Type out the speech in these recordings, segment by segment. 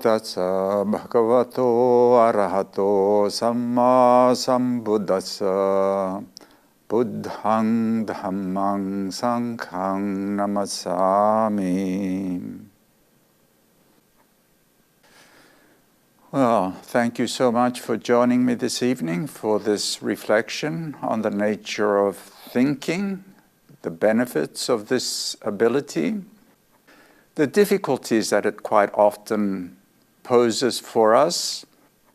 tassa bhagavato arahato samma sambuddhassa buddhang dhammang sanghang namasami. Well, thank you so much for joining me this evening for this reflection on the nature of thinking, the benefits of this ability, the difficulties that it quite often poses for us,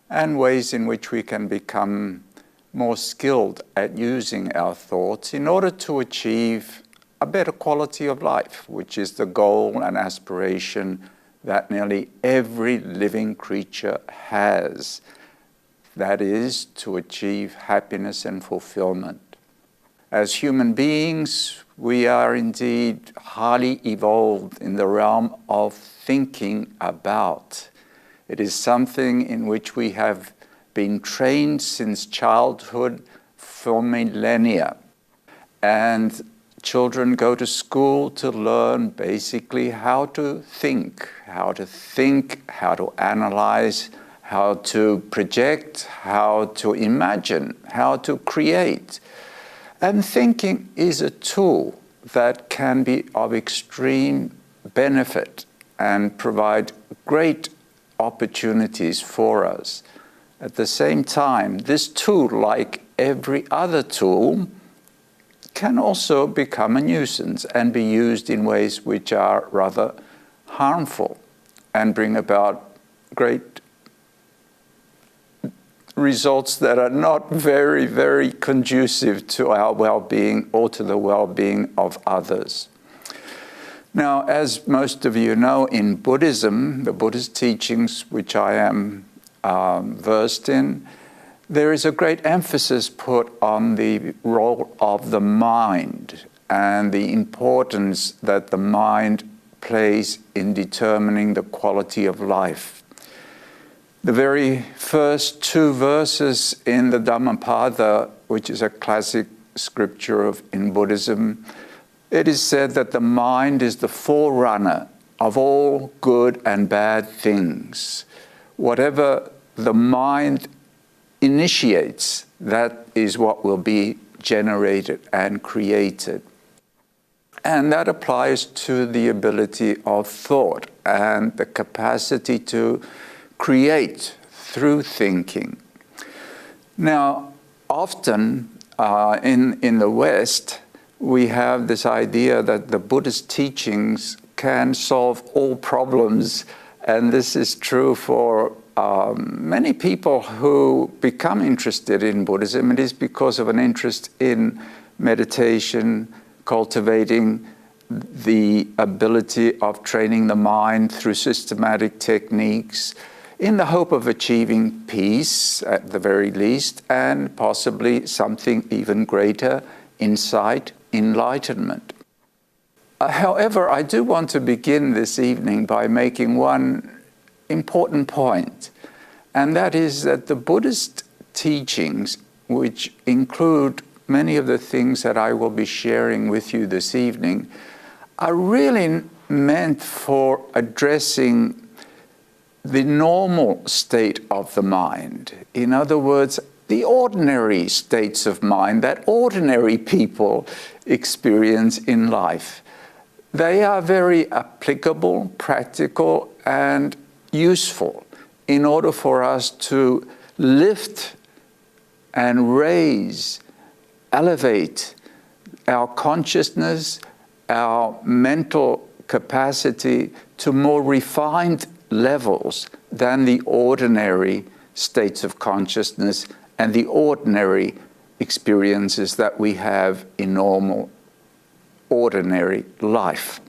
and ways in which we can become more skilled at using our thoughts in order to achieve a better quality of life, which is the goal and aspiration that nearly every living creature has. That is, to achieve happiness and fulfillment. As human beings, we are indeed highly evolved in the realm of thinking about. It is something in which we have been trained since childhood for millennia. And children go to school to learn basically how to think, how to analyze, how to project, how to imagine, how to create. And thinking is a tool that can be of extreme benefit and provide great opportunities for us. At the same time, this tool, like every other tool, can also become a nuisance and be used in ways which are rather harmful and bring about great results that are not very, very conducive to our well-being or to the well-being of others. Now, as most of you know, in Buddhism, the Buddhist teachings, which I am versed in, there is a great emphasis put on the role of the mind and the importance that the mind plays in determining the quality of life. The very first two verses in the Dhammapada, which is a classic scripture in Buddhism, it is said that the mind is the forerunner of all good and bad things. Whatever the mind initiates, that is what will be generated and created. And that applies to the ability of thought and the capacity to create through thinking. Now, often in the West, we have this idea that the Buddhist teachings can solve all problems, and this is true for many people who become interested in Buddhism. It is because of an interest in meditation, cultivating the ability of training the mind through systematic techniques, in the hope of achieving peace at the very least, and possibly something even greater, insight, enlightenment. However, I do want to begin this evening by making one important point, and that is that the Buddhist teachings, which include many of the things that I will be sharing with you this evening, are really meant for addressing the normal state of the mind. In other words, the ordinary states of mind that ordinary people experience in life. They are very applicable, practical, and useful in order for us to lift and raise, elevate our consciousness, our mental capacity to more refined levels than the ordinary states of consciousness and the ordinary experiences that we have in normal, ordinary life.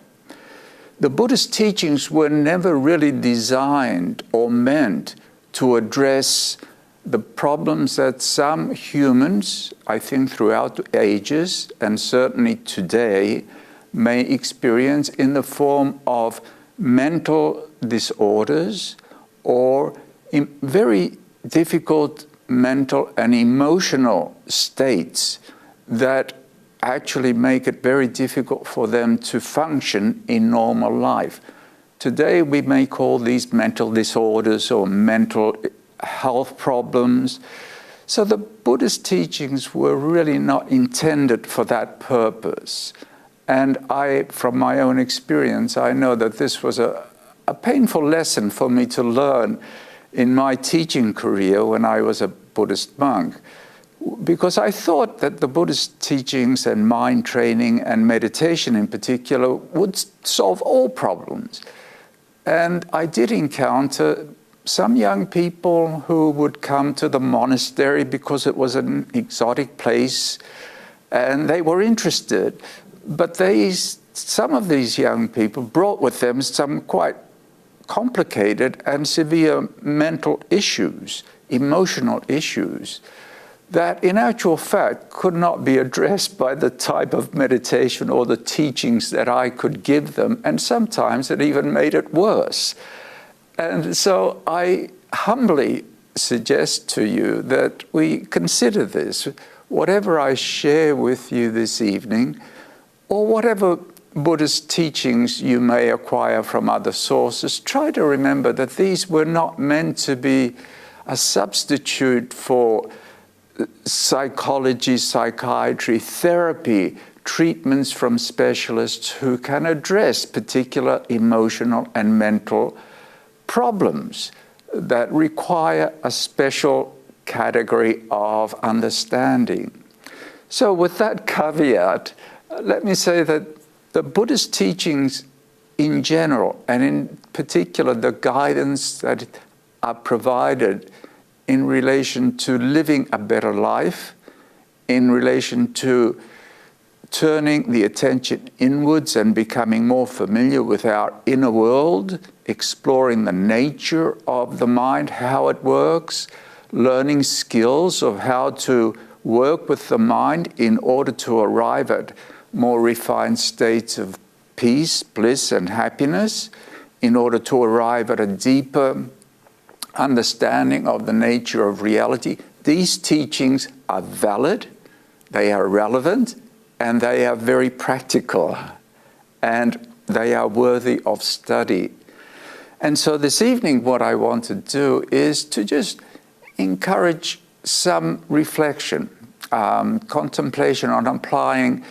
The Buddhist teachings were never really designed or meant to address the problems that some humans, I think throughout the ages, and certainly today, may experience in the form of mental disorders or in very difficult mental and emotional states that actually make it very difficult for them to function in normal life. Today we may call these mental disorders or mental health problems. So the Buddhist teachings were really not intended for that purpose. And from my own experience, I know that this was a painful lesson for me to learn in my teaching career when I was a Buddhist monk, because I thought that the Buddhist teachings and mind training and meditation in particular would solve all problems. And I did encounter some young people who would come to the monastery because it was an exotic place and they were interested. But some of these young people brought with them some quite complicated and severe mental issues, emotional issues, that in actual fact could not be addressed by the type of meditation or the teachings that I could give them, and sometimes it even made it worse. And so I humbly suggest to you that we consider this. Whatever I share with you this evening, or whatever Buddhist teachings you may acquire from other sources, try to remember that these were not meant to be a substitute for psychology, psychiatry, therapy, treatments from specialists who can address particular emotional and mental problems that require a special category of understanding. So with that caveat, let me say that the Buddhist teachings in general, and in particular the guidance that are provided in relation to living a better life, in relation to turning the attention inwards and becoming more familiar with our inner world, exploring the nature of the mind, how it works, learning skills of how to work with the mind in order to arrive at more refined states of peace, bliss, and happiness, in order to arrive at a deeper understanding of the nature of reality. These teachings are valid, they are relevant, and they are very practical, and they are worthy of study. And so this evening what I want to do is to just encourage some reflection, contemplation on applying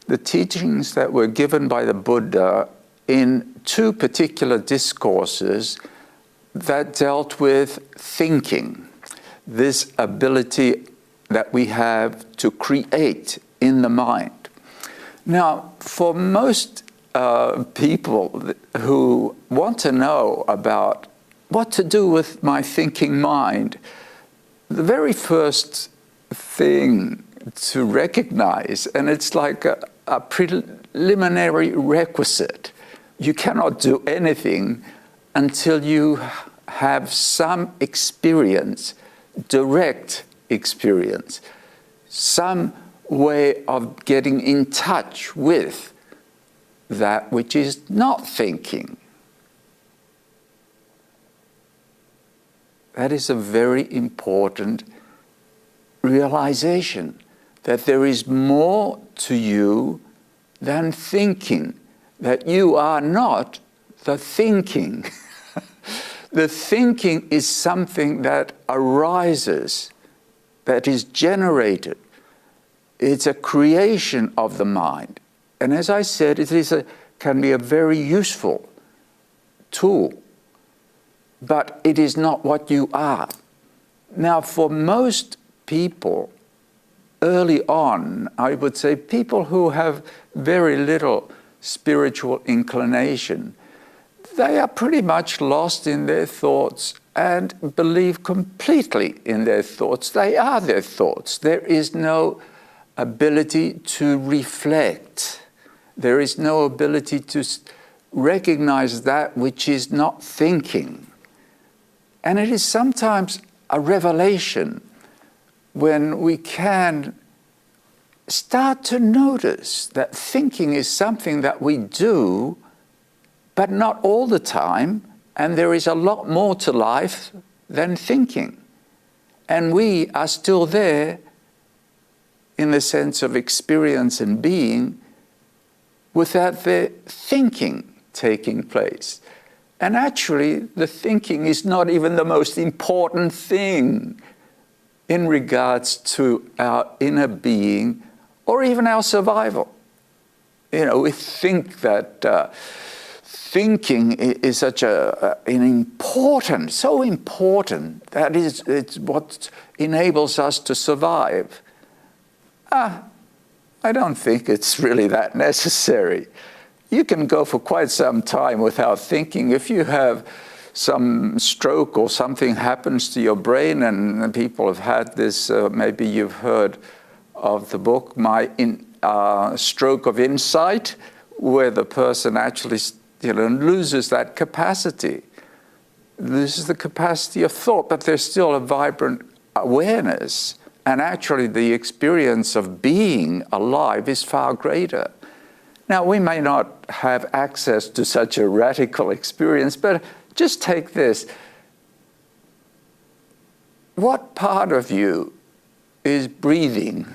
the teachings that were given by the Buddha in two particular discourses that dealt with thinking, this ability that we have to create in the mind. Now, for most people who want to know about what to do with my thinking mind, the very first thing to recognize, and it's like a preliminary requisite, you cannot do anything until you have some experience, direct experience, some way of getting in touch with that which is not thinking. That is a very important realization, that there is more to you than thinking, that you are not the thinking. The thinking is something that arises, that is generated. It's a creation of the mind. And as I said, can be a very useful tool, but it is not what you are. Now, for most people, early on, I would say people who have very little spiritual inclination, they are pretty much lost in their thoughts and believe completely in their thoughts. They are their thoughts. There is no ability to reflect. There is no ability to recognize that which is not thinking. And it is sometimes a revelation when we can start to notice that thinking is something that we do, but not all the time, and there is a lot more to life than thinking. And we are still there in the sense of experience and being without the thinking taking place. And actually, the thinking is not even the most important thing in regards to our inner being or even our survival. We think that thinking is such an important, so important, that it's what enables us to survive. I don't think it's really that necessary. You can go for quite some time without thinking. If you have some stroke or something happens to your brain, and people have had this, maybe you've heard of the book, My Stroke of Insight, where the person actually loses that capacity, loses the capacity of thought, but there's still a vibrant awareness. And actually the experience of being alive is far greater. Now, we may not have access to such a radical experience, but just take this. What part of you is breathing?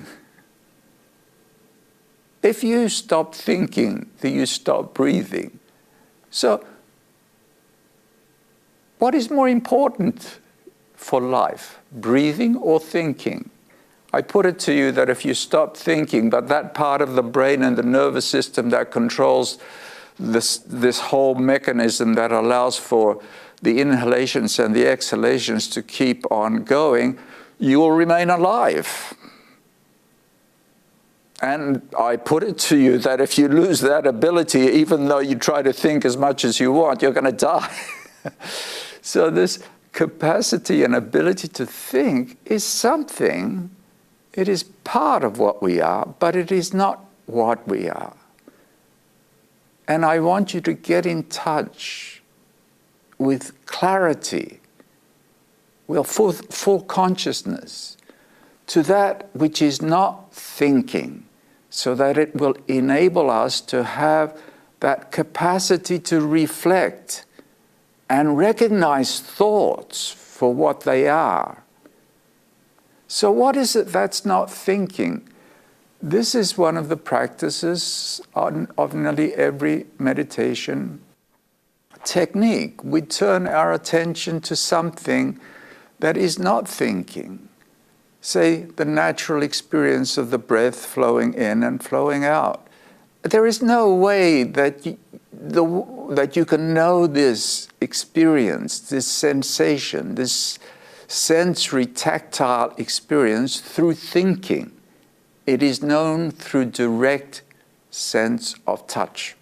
If you stop thinking, then you stop breathing. So, what is more important for life, breathing or thinking? I put it to you that if you stop thinking, but that part of the brain and the nervous system that controls this whole mechanism that allows for the inhalations and the exhalations to keep on going, you will remain alive. And I put it to you that if you lose that ability, even though you try to think as much as you want, you're going to die. So this capacity and ability to think is something. It is part of what we are, but it is not what we are. And I want you to get in touch with clarity, with full consciousness, to that which is not thinking, so that it will enable us to have that capacity to reflect and recognize thoughts for what they are. So what is it that's not thinking? This is one of the practices of nearly every meditation technique. We turn our attention to something that is not thinking. Say, the natural experience of the breath flowing in and flowing out. There is no way that you can know this experience, this sensation, this sensory tactile experience through thinking. It is known through direct sense of touch.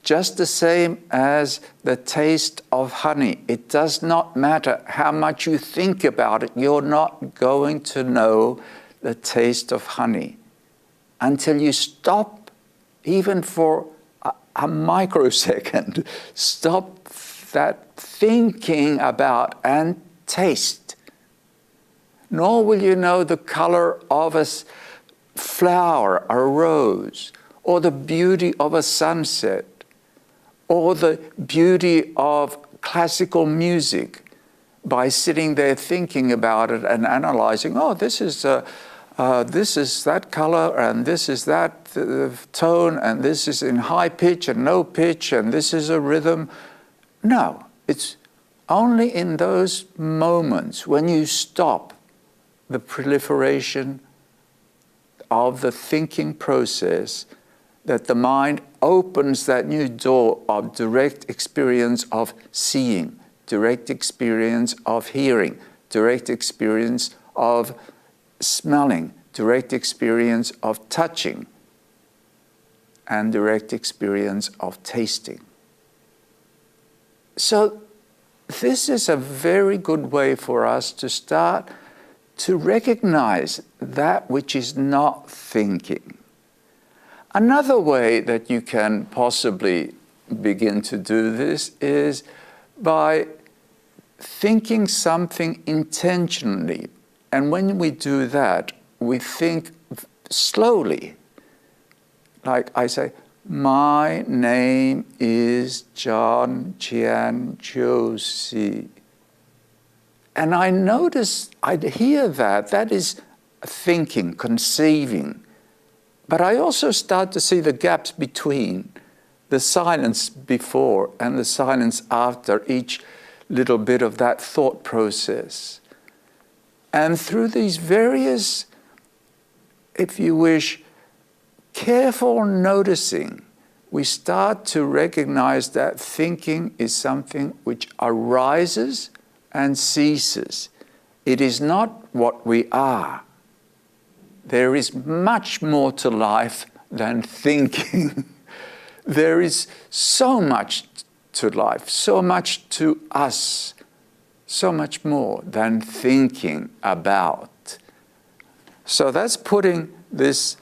Just the same as the taste of honey. It does not matter how much you think about it, you're not going to know the taste of honey until you stop, even for a microsecond, stop that thinking about and taste. Nor will you know the color of a flower, a rose, or the beauty of a sunset, or the beauty of classical music by sitting there thinking about it and analyzing, oh, this is that color, and this is that tone, and this is in high pitch and low pitch, and this is a rhythm. No, it's only in those moments when you stop the proliferation of the thinking process that the mind opens that new door of direct experience of seeing, direct experience of hearing, direct experience of smelling, direct experience of touching, and direct experience of tasting. So this is a very good way for us to start to recognize that which is not thinking. Another way that you can possibly begin to do this is by thinking something intentionally. And when we do that, we think slowly. Like I say, my name is John Jian Josie. And I notice, I'd hear that is thinking, conceiving. But I also start to see the gaps between the silence before and the silence after each little bit of that thought process. And through these various, if you wish, careful noticing, we start to recognize that thinking is something which arises and ceases. It is not what we are. There is much more to life than thinking. There is so much to life, so much to us, so much more than thinking about. So that's putting this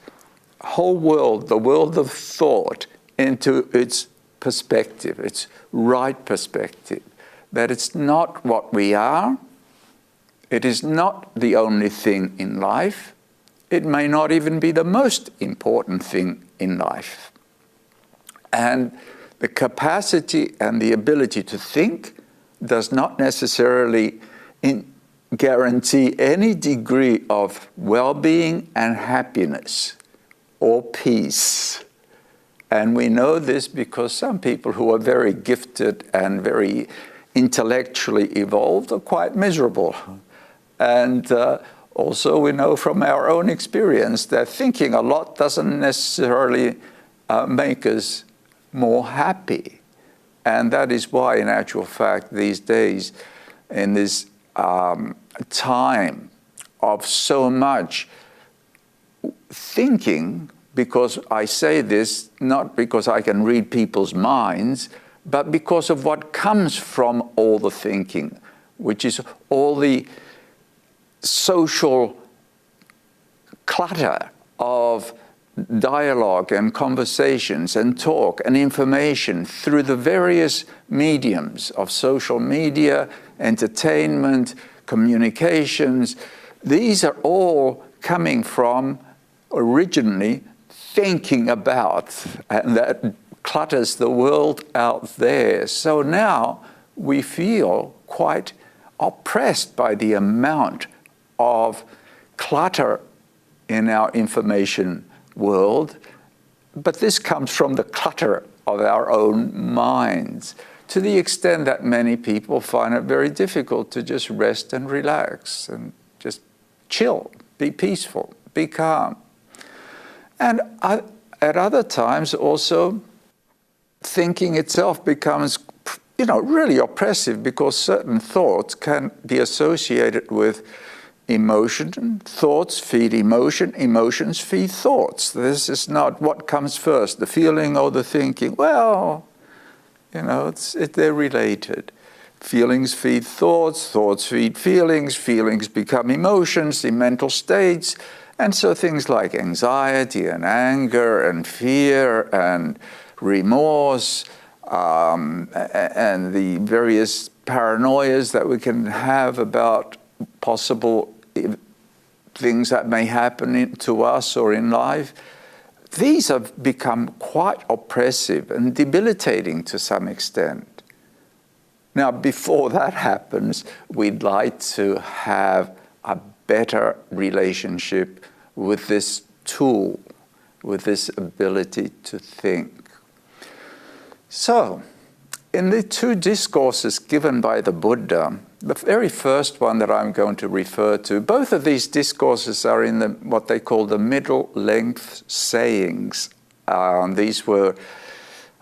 whole world, the world of thought, into its perspective, its right perspective, that it's not what we are, it is not the only thing in life, it may not even be the most important thing in life. And the capacity and the ability to think does not necessarily guarantee any degree of well-being and happiness or peace. And we know this because some people who are very gifted and very intellectually evolved are quite miserable. And also we know from our own experience that thinking a lot doesn't necessarily make us more happy. And that is why, in actual fact, these days, in this time of so much thinking, because I say this not because I can read people's minds, but because of what comes from all the thinking, which is all the social clutter of dialogue and conversations and talk and information through the various mediums of social media, entertainment, communications. These are all coming from originally thinking about, and that clutters the world out there. So now we feel quite oppressed by the amount of clutter in our information world, but this comes from the clutter of our own minds, to the extent that many people find it very difficult to just rest and relax and just chill, be peaceful, be calm. And at other times also, thinking itself becomes, really oppressive, because certain thoughts can be associated with emotion. Thoughts feed emotion, emotions feed thoughts. This is not what comes first, the feeling or the thinking. Well, they're related. Feelings feed thoughts, thoughts feed feelings, feelings become emotions in mental states. And so things like anxiety and anger and fear and remorse and the various paranoias that we can have about possible things that may happen to us or in life, these have become quite oppressive and debilitating to some extent. Now, before that happens, we'd like to have a better relationship with this tool, with this ability to think. So, in the two discourses given by the Buddha, the very first one that I'm going to refer to, both of these discourses are in what they call the middle-length sayings. These were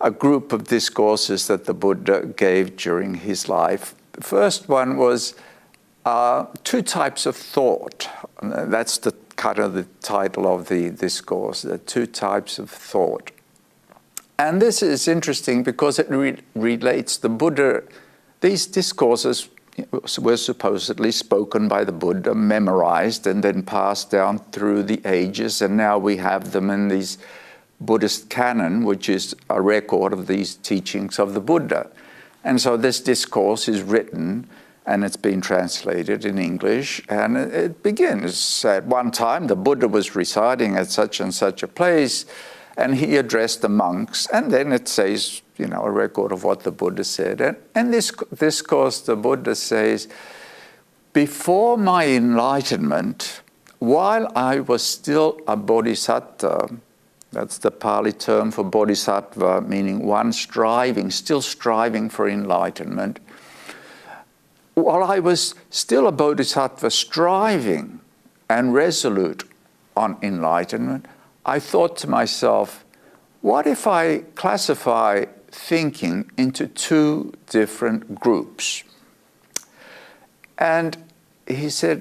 a group of discourses that the Buddha gave during his life. The first one was two types of thought. That's the kind of the title of the discourse, the two types of thought. And this is interesting because it relates the Buddha. These discourses were supposedly spoken by the Buddha, memorized, and then passed down through the ages, and now we have them in these Buddhist canon, which is a record of these teachings of the Buddha. And so this discourse is written, and it's been translated in English, and it begins, at one time the Buddha was residing at such and such a place, and he addressed the monks, and then it says, a record of what the Buddha said. And in this discourse, the Buddha says, before my enlightenment, while I was still a bodhisattva, That's the Pali term for bodhisattva, meaning one striving, still striving for enlightenment. While I was still a bodhisattva striving and resolute on enlightenment, I thought to myself, what if I classify thinking into two different groups? And he said,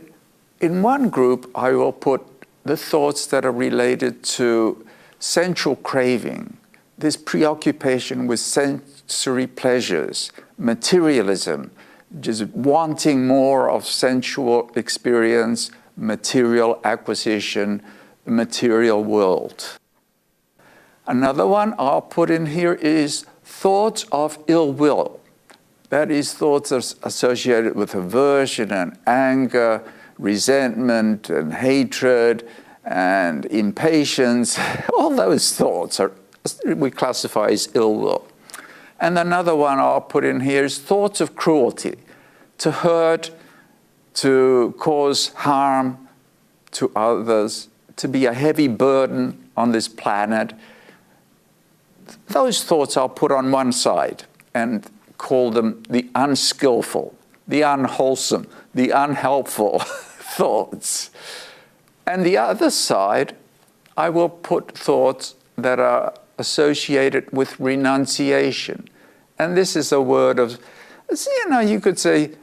in one group, I will put the thoughts that are related to sensual craving, this preoccupation with sensory pleasures, materialism, just wanting more of sensual experience, material acquisition, the material world. Another one I'll put in here is thoughts of ill will. That is, thoughts associated with aversion and anger, resentment and hatred and impatience. All those thoughts we classify as ill will. And another one I'll put in here is thoughts of cruelty, to hurt, to cause harm to others, to be a heavy burden on this planet. Those thoughts I'll put on one side and call them the unskillful, the unwholesome, the unhelpful thoughts. And the other side, I will put thoughts that are associated with renunciation. And this is a word of, you could say,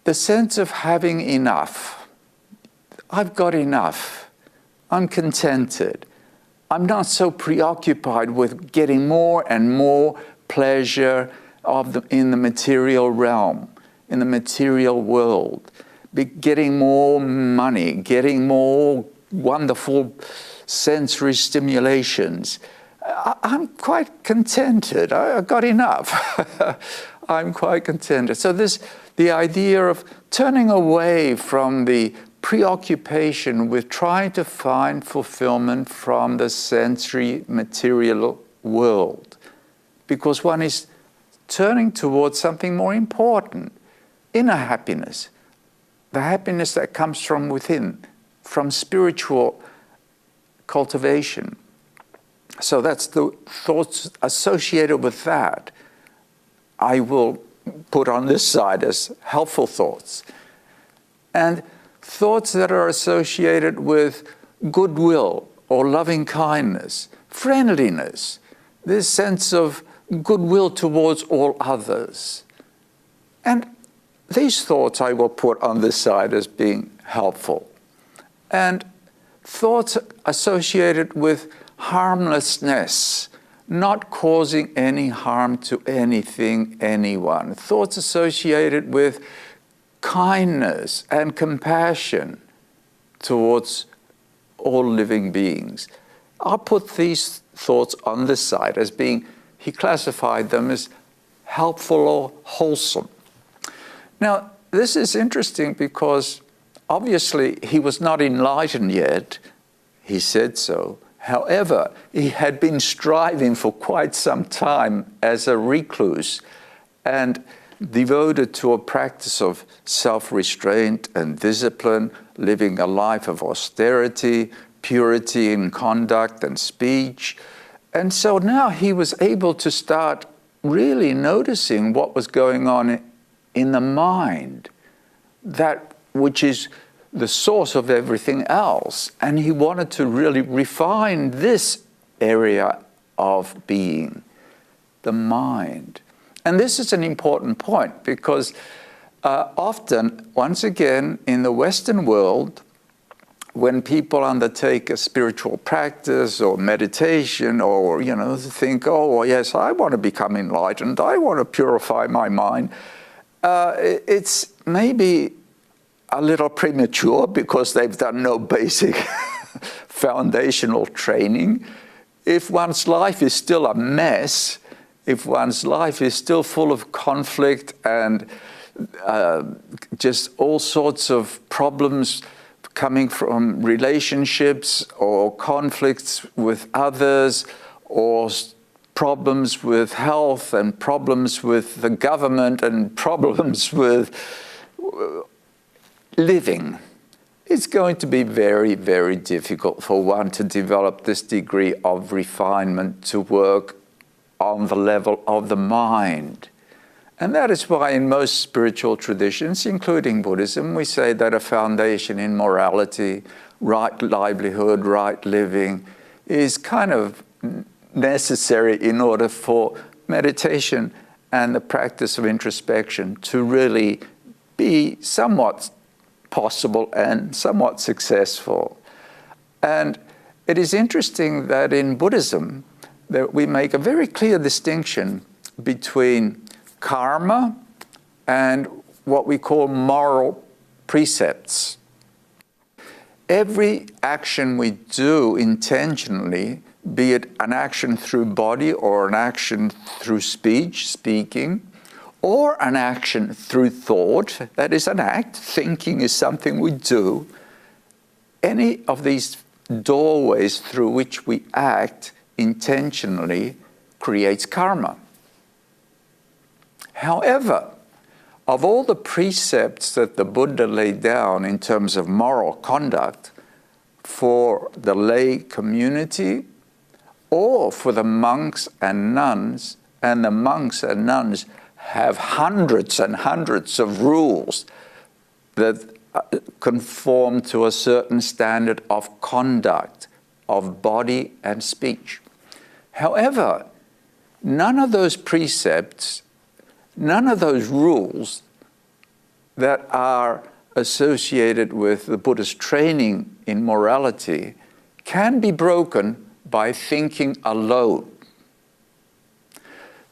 the sense of having enough. I've got enough. I'm contented. I'm not so preoccupied with getting more and more pleasure in the material realm, in the material world, getting more money, getting more wonderful sensory stimulations. I'm quite contented. I've got enough. I'm quite contented. So the idea of turning away from the preoccupation with trying to find fulfillment from the sensory material world, because one is turning towards something more important, inner happiness, the happiness that comes from within, from spiritual cultivation. So that's the thoughts associated with that I will put on this side as helpful thoughts. And thoughts that are associated with goodwill or loving kindness, friendliness, this sense of goodwill towards all others. And these thoughts I will put on this side as being helpful. And thoughts associated with harmlessness, not causing any harm to anything, anyone. Thoughts associated with kindness and compassion towards all living beings. I'll put these thoughts on this side as being, he classified them as helpful or wholesome. Now, this is interesting because obviously he was not enlightened yet. He said so. However, he had been striving for quite some time as a recluse and devoted to a practice of self-restraint and discipline, living a life of austerity, purity in conduct and speech. And so now he was able to start really noticing what was going on in the mind, that which is the source of everything else. And he wanted to really refine this area of being, the mind. And this is an important point because often, once again, in the Western world, when people undertake a spiritual practice or meditation or, think, oh, yes, I want to become enlightened, I want to purify my mind, it's maybe a little premature because they've done no basic foundational training. If one's life is still a mess, if one's life is still full of conflict and just all sorts of problems coming from relationships or conflicts with others or problems with health and problems with the government and problems with living, it's going to be very, very difficult for one to develop this degree of refinement to work on the level of the mind. And that is why in most spiritual traditions, including Buddhism, we say that a foundation in morality, right livelihood, right living, is kind of necessary in order for meditation and the practice of introspection to really be somewhat possible and somewhat successful. And it is interesting that in Buddhism, that we make a very clear distinction between karma and what we call moral precepts. Every action we do intentionally, be it an action through body or an action through speech, speaking, or an action through thought, that is an act, thinking is something we do, any of these doorways through which we act intentionally creates karma. However, of all the precepts that the Buddha laid down in terms of moral conduct for the lay community or for the monks and nuns, and the monks and nuns have hundreds and hundreds of rules that conform to a certain standard of conduct, of body and speech. However, none of those precepts, none of those rules that are associated with the Buddha's training in morality can be broken by thinking alone.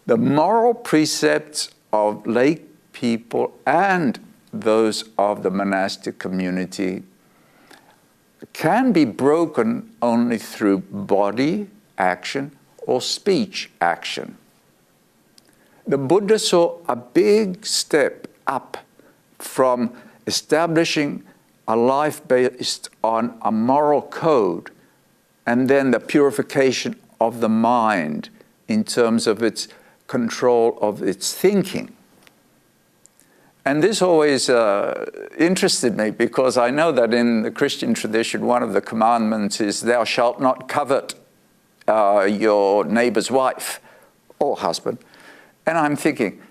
The moral precepts of lay people and those of the monastic community can be broken only through body action or speech action. The Buddha saw a big step up from establishing a life based on a moral code and then the purification of the mind in terms of its control of its thinking. And this always interested me because I know that in the Christian tradition, one of the commandments is thou shalt not covet your neighbor's wife or husband. And I'm thinking,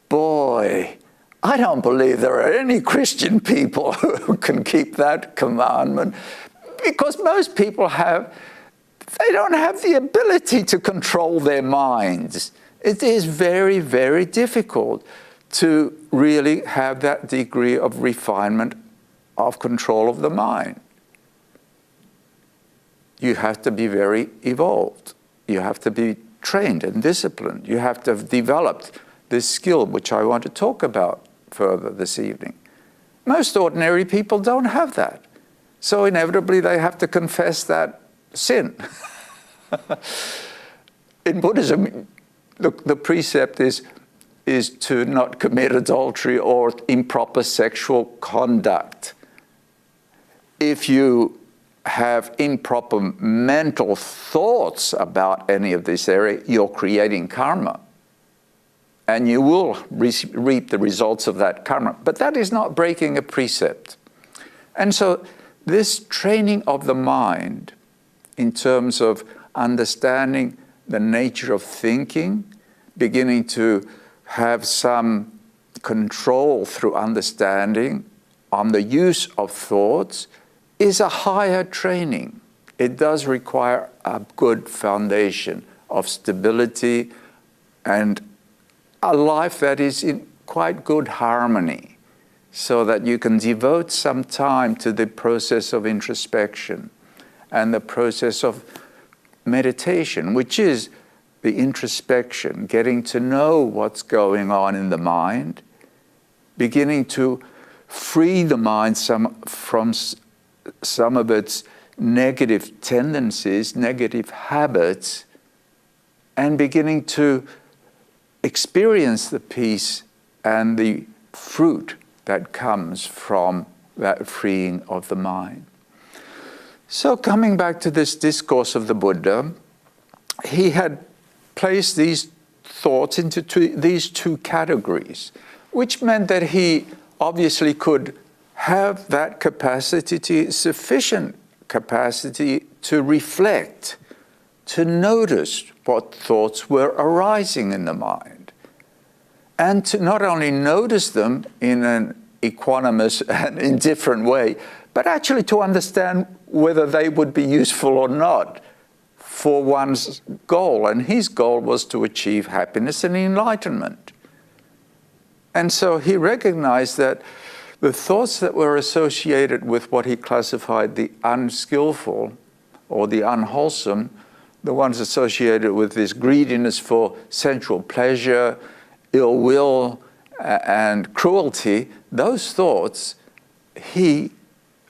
boy, I don't believe there are any Christian people who can keep that commandment because most people they don't have the ability to control their minds. It is very, very difficult to really have that degree of refinement of control of the mind. You have to be very evolved. You have to be trained and disciplined. You have to have developed this skill, which I want to talk about further this evening. Most ordinary people don't have that. So inevitably they have to confess that sin. In Buddhism, the precept is to not commit adultery or improper sexual conduct. If you have improper mental thoughts about any of this area, you're creating karma. And you will reap the results of that karma. But that is not breaking a precept. And so this training of the mind in terms of understanding the nature of thinking, beginning to have some control through understanding on the use of thoughts, is a higher training. It does require a good foundation of stability and a life that is in quite good harmony, so that you can devote some time to the process of introspection and the process of meditation, which is the introspection, getting to know what's going on in the mind, beginning to free the mind from some of its negative tendencies, negative habits, and beginning to experience the peace and the fruit that comes from that freeing of the mind. So coming back to this discourse of the Buddha, he had placed these thoughts into these two categories, which meant that he obviously could have that capacity, sufficient capacity to reflect, to notice what thoughts were arising in the mind, and to not only notice them in an equanimous and indifferent way, but actually to understand whether they would be useful or not for one's goal. And his goal was to achieve happiness and enlightenment. And so he recognized that the thoughts that were associated with what he classified the unskillful or the unwholesome, the ones associated with this greediness for sensual pleasure, ill will, and cruelty, those thoughts he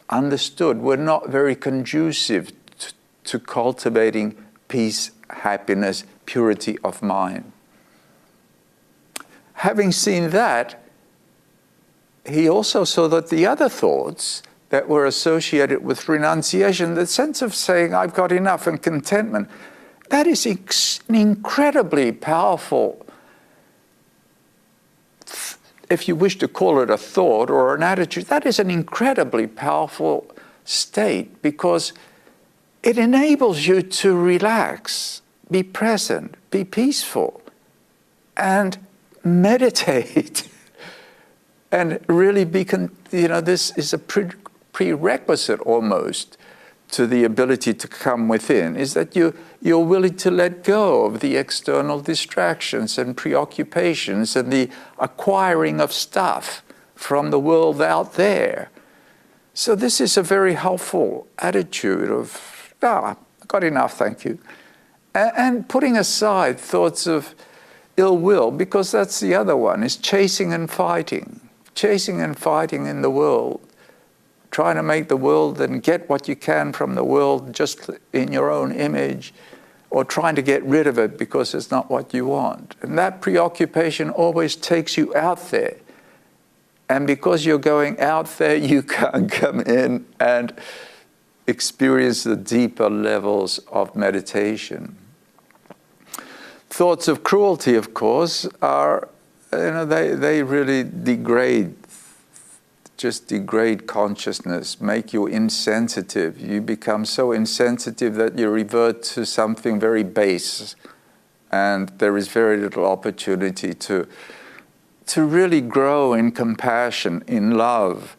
understood were not very conducive to cultivating peace, happiness, purity of mind. Having seen that, he also saw that the other thoughts that were associated with renunciation, the sense of saying, I've got enough, and contentment, that is an incredibly powerful, if you wish to call it a thought or an attitude, that is an incredibly powerful state, because it enables you to relax, be present, be peaceful, and meditate. And really this is a prerequisite almost to the ability to come within, is that you're willing to let go of the external distractions and preoccupations and the acquiring of stuff from the world out there. So this is a very helpful attitude of, I've got enough, thank you. And putting aside thoughts of ill will, because that's the other one, is chasing and fighting in the world, trying to make the world and get what you can from the world just in your own image, or trying to get rid of it because it's not what you want. And that preoccupation always takes you out there. And because you're going out there, you can't come in and experience the deeper levels of meditation. Thoughts of cruelty, of course, are, they really degrade consciousness, make you insensitive. You become so insensitive that you revert to something very base, and there is very little opportunity to really grow in compassion, in love,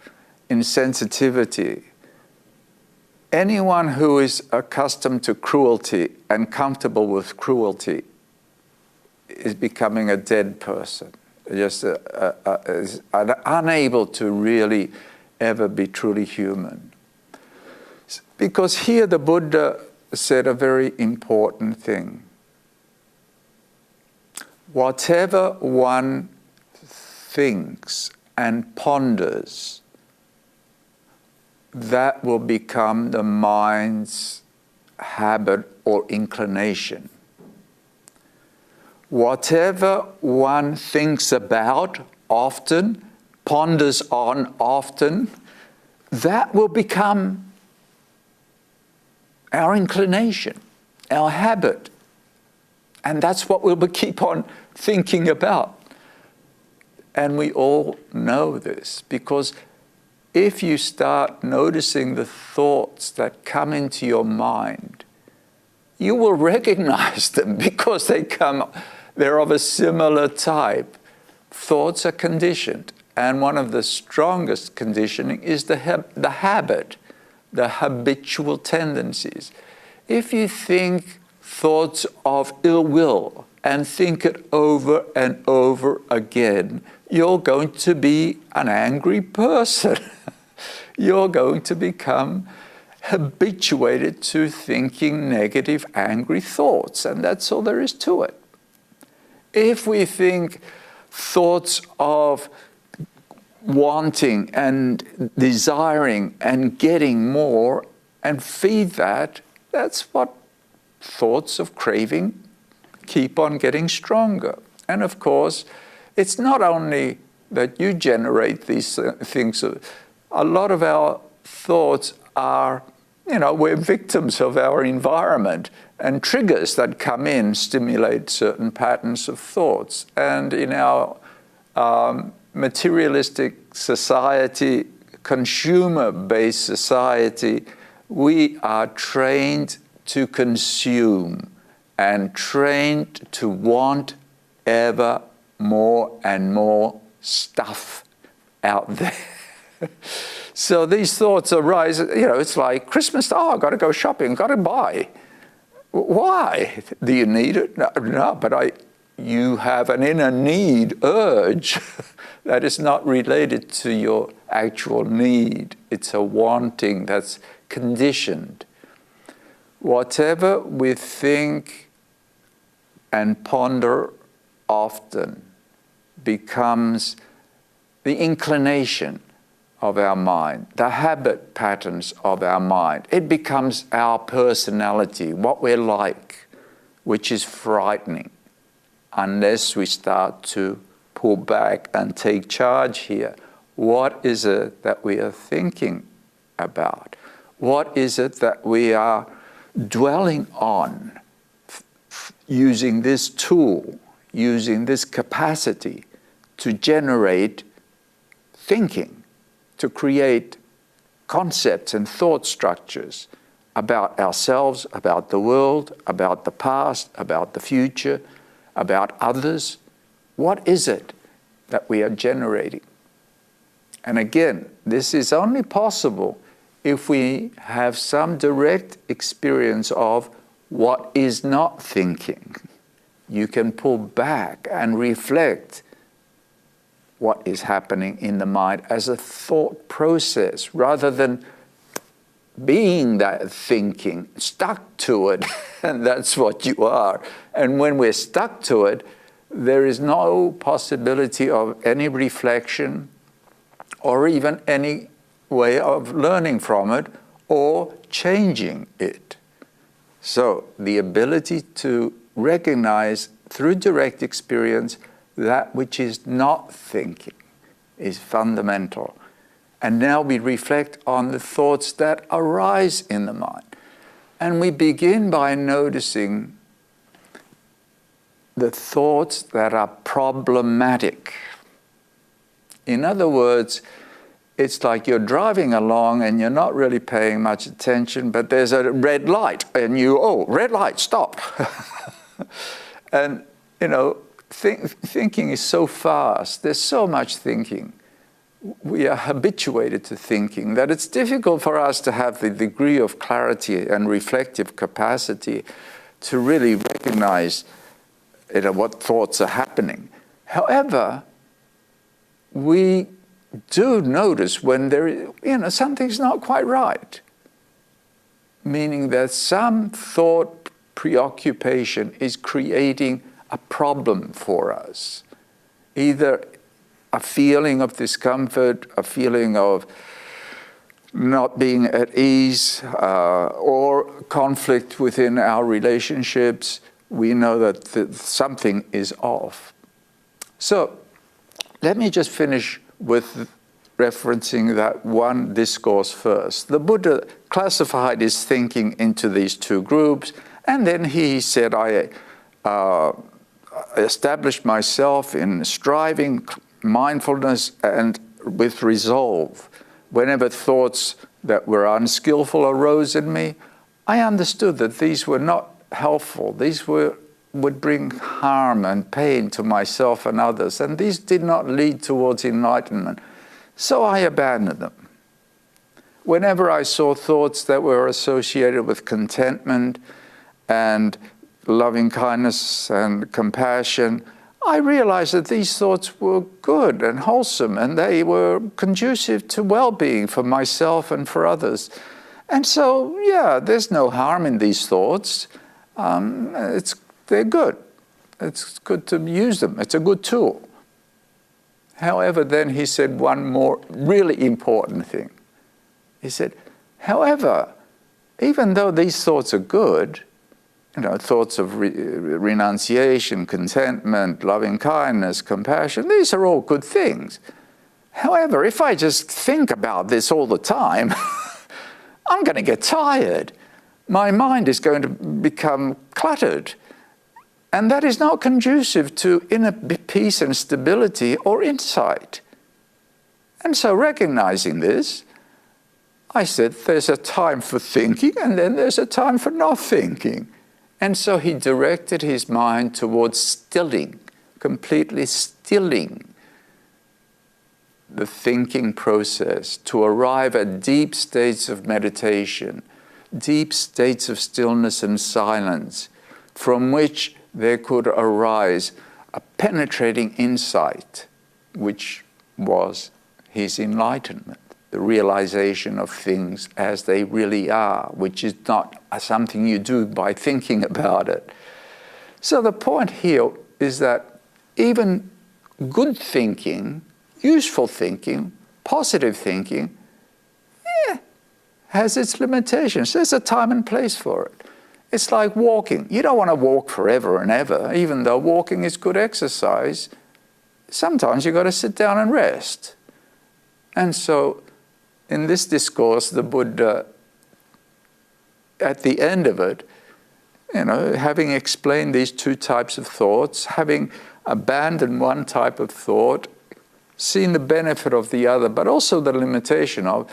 in sensitivity. Anyone who is accustomed to cruelty and comfortable with cruelty is becoming a dead person, just is unable to really ever be truly human. Because here the Buddha said a very important thing. Whatever one thinks and ponders, that will become the mind's habit or inclination. Whatever one thinks about often, ponders on often, that will become our inclination, our habit. And that's what we'll keep on thinking about. And we all know this, because if you start noticing the thoughts that come into your mind, you will recognize them because they're of a similar type. Thoughts are conditioned, and one of the strongest conditioning is the habit, the habitual tendencies. If you think thoughts of ill will and think it over and over again, you're going to be an angry person. You're going to become habituated to thinking negative, angry thoughts, and that's all there is to it. If we think thoughts of wanting and desiring and getting more and feed that, that's what thoughts of craving keep on getting stronger. And of course, it's not only that you generate these things. A lot of our thoughts are, we're victims of our environment, and triggers that come in stimulate certain patterns of thoughts. And in our materialistic society, consumer-based society, we are trained to consume and trained to want ever more and more stuff out there. So these thoughts arise, it's like Christmas, I've got to go shopping, got to buy. Why? Do you need it? No, but you have an inner need, urge, that is not related to your actual need. It's a wanting that's conditioned. Whatever we think and ponder often becomes the inclination of our mind, the habit patterns of our mind. It becomes our personality, what we're like, which is frightening unless we start to pull back and take charge here. What is it that we are thinking about? What is it that we are dwelling on, using this tool, using this capacity to generate thinking, to create concepts and thought structures about ourselves, about the world, about the past, about the future, about others? What is it that we are generating? And again, this is only possible if we have some direct experience of what is not thinking. You can pull back and reflect what is happening in the mind as a thought process, rather than being that thinking, stuck to it, and that's what you are. And when we're stuck to it, there is no possibility of any reflection or even any way of learning from it or changing it. So the ability to recognize through direct experience that which is not thinking is fundamental. And now we reflect on the thoughts that arise in the mind. And we begin by noticing the thoughts that are problematic. In other words, it's like you're driving along and you're not really paying much attention, but there's a red light and red light, stop. And, thinking is so fast. There's so much thinking. We are habituated to thinking that it's difficult for us to have the degree of clarity and reflective capacity to really recognize what thoughts are happening. However, we do notice when something's not quite right, meaning that some thought preoccupation is creating a problem for us, either a feeling of discomfort, a feeling of not being at ease, or conflict within our relationships. We know that something is off. So let me just finish with referencing that one discourse first. The Buddha classified his thinking into these two groups, and then he said, I established myself in striving, mindfulness, and with resolve. Whenever thoughts that were unskillful arose in me, I understood that these were not helpful. These would bring harm and pain to myself and others, and these did not lead towards enlightenment. So I abandoned them. Whenever I saw thoughts that were associated with contentment and loving kindness and compassion, I realized that these thoughts were good and wholesome, and they were conducive to well-being for myself and for others. And so, there's no harm in these thoughts. They're good. It's good to use them. It's a good tool. However, then he said one more really important thing. He said, however, even though these thoughts are good, thoughts of renunciation, contentment, loving kindness, compassion, these are all good things. However, if I just think about this all the time, I'm going to get tired. My mind is going to become cluttered. And that is not conducive to inner peace and stability or insight. And so recognizing this, I said, there's a time for thinking and then there's a time for not thinking. And so he directed his mind towards stilling, completely stilling the thinking process to arrive at deep states of meditation, deep states of stillness and silence, from which there could arise a penetrating insight, which was his enlightenment, the realization of things as they really are, which is not something you do by thinking about it. So the point here is that even good thinking, useful thinking, positive thinking, has its limitations. There's a time and place for it. It's like walking. You don't want to walk forever and ever, even though walking is good exercise. Sometimes you've got to sit down and rest. And so in this discourse, the Buddha, at the end of it, having explained these two types of thoughts, having abandoned one type of thought, seen the benefit of the other, but also the limitation of,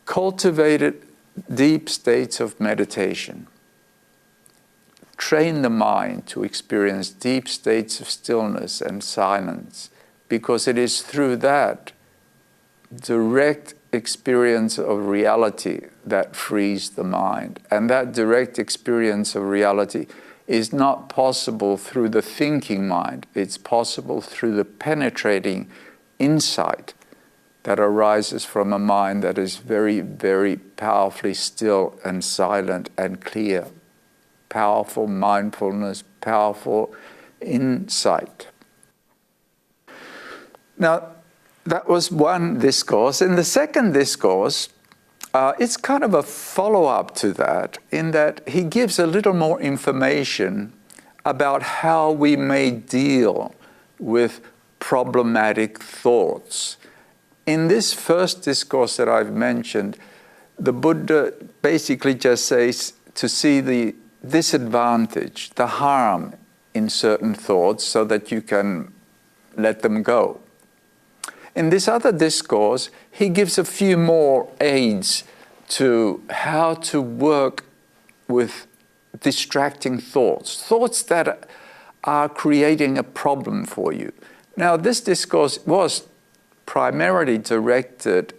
cultivated deep states of meditation. Train the mind to experience deep states of stillness and silence, because it is through that direct experience of reality that frees the mind. And that direct experience of reality is not possible through the thinking mind. It's possible through the penetrating insight that arises from a mind that is very, very powerfully still and silent and clear. Powerful mindfulness, powerful insight. Now, that was one discourse. In the second discourse, it's kind of a follow-up to that, in that he gives a little more information about how we may deal with problematic thoughts. In this first discourse that I've mentioned, the Buddha basically just says to see the disadvantage, the harm in certain thoughts so that you can let them go. In this other discourse, he gives a few more aids to how to work with distracting thoughts, thoughts that are creating a problem for you. Now, this discourse was primarily directed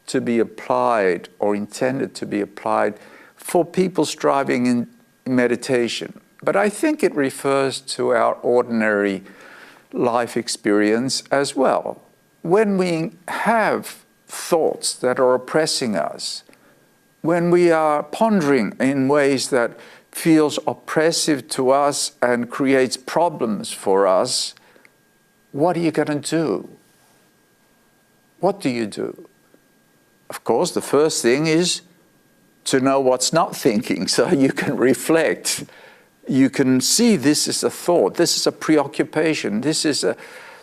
to be applied or intended to be applied for people striving in meditation. But I think it refers to our ordinary life experience as well. When we have thoughts that are oppressing us, when we are pondering in ways that feels oppressive to us and creates problems for us, what are you going to do? What do you do? Of course, the first thing is to know what's not thinking, so you can reflect. You can see this is a thought, this is a preoccupation, this is